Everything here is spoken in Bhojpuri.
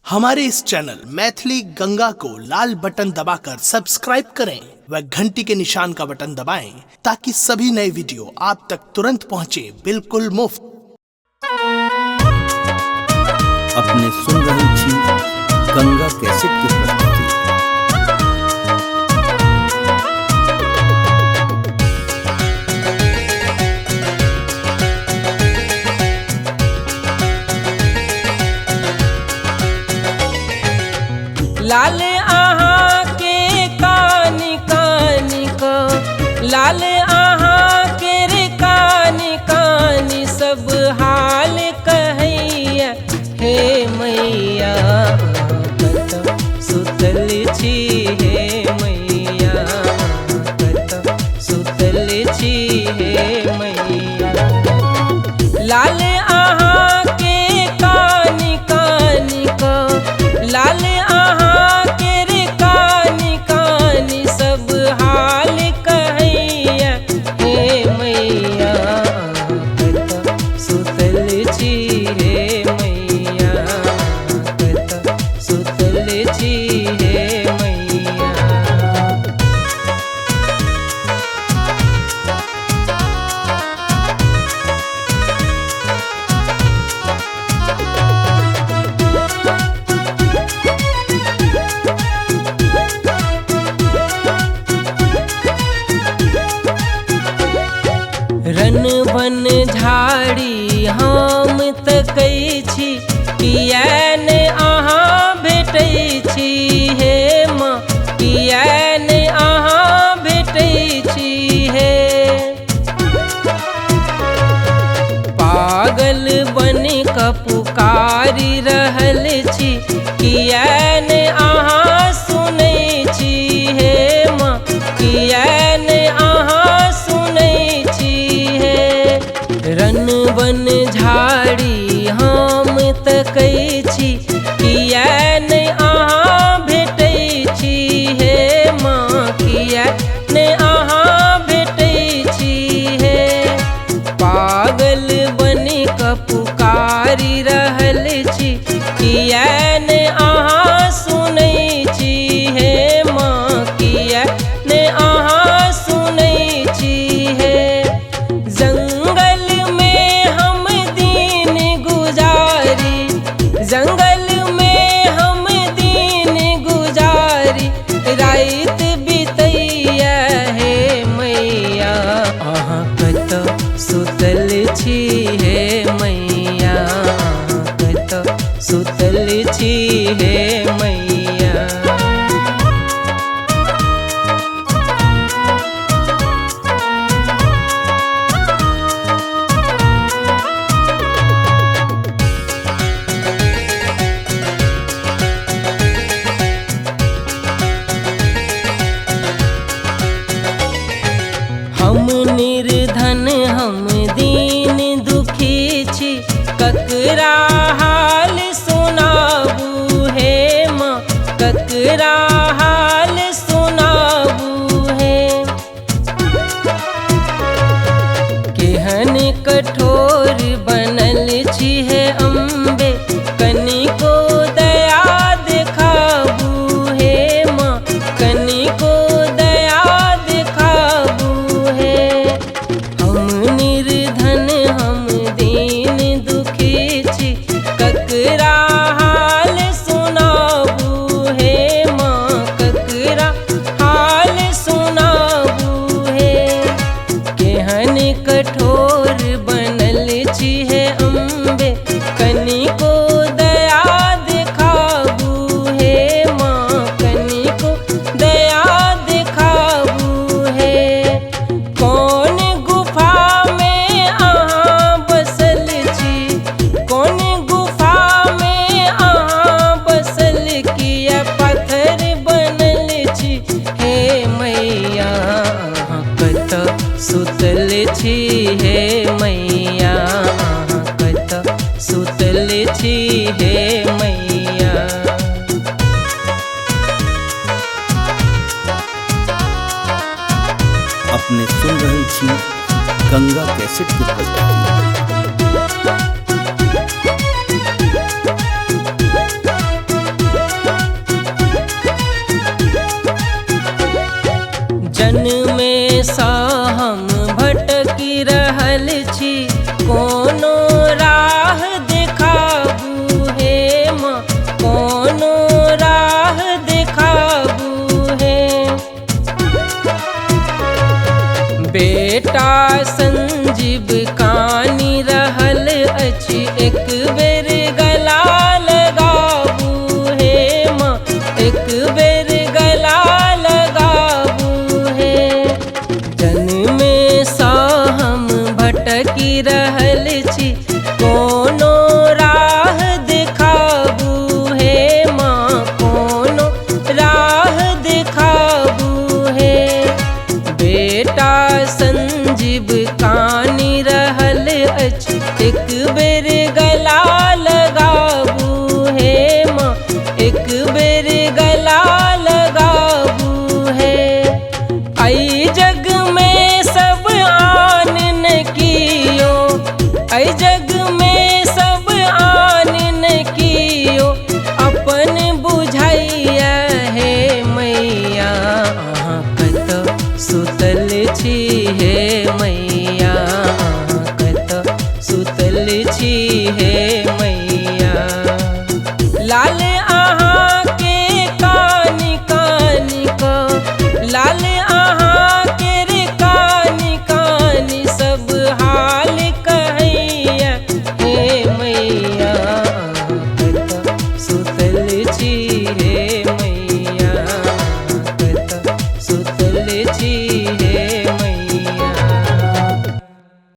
हमारे इस चैनल मैथिली गंगा को लाल बटन दबाकर सब्सक्राइब करें व घंटी के निशान का बटन दबाएं ताकि सभी नए वीडियो आप तक तुरंत पहुंचे बिल्कुल मुफ्त। अपने सुन रही थी गंगा कैसेट की प्रस्तुति। लाल आहा के कानी कानी को लाल आहा के रे कानी कानी सब हाल कहैया हे मैया कत सुतल छी हे मैया कत सुतल छी हे मैया। लाल आहा के कानी कानी को लाल रन बन झाड़ी हम तकै छी किया ने अहाँ भेटै छी हे माँ किया ने अहाँ भेटै छी हे। पागल बन क पुकारी रहल छी किया ने अहाँ सुनै छी हे माँ किया ने अहाँ सुनै छी हे। रन बन झाड़ी हम तकै छी किया ने अहाँ भेटै छी हे माँ किया ने अहाँ भेटै छी हे। पागल बन क पुकारी रहल छी किया ने अहाँ सुनै छी हे माँ किया ने अहाँ सुनै छी हे। जंगल में हम दिन गुजारी जंगल में हम दिन गुजारी रात बितैया हे मैया अहाँ कत सुतल छी हे मैया कत सुतल छी हे मैया। हम निर्धन हम दीन दुखी छी ककरा हाल सुनाबू हे माँ ककरा हाल सुनाबू हे। केहन कठोर बनल छी हे अम्बे कनिको दया देखाबू हे माँ कनिको दया देखाबू हे। हम निर्धन हम दीन दुखी छी ककरा हाल सुनाबू हे माँ ककरा हाल सुनाबू हे। केहन कठोर बनल छी हे अम्बे कनिको दया देखाबू हे माँ कनिको दया देखाबू हे। कौन गुफा में अहाँ बसल छी कौन गुफा में अहाँ बसल किया पत्थर बनल छी हे मैया अहाँ कत सुतल छी हे मैया अहाँ कत सुतल छी हे मैया। अपने सुन रही थी गंगा कैसेट की प्रस्तुति। हे मैया।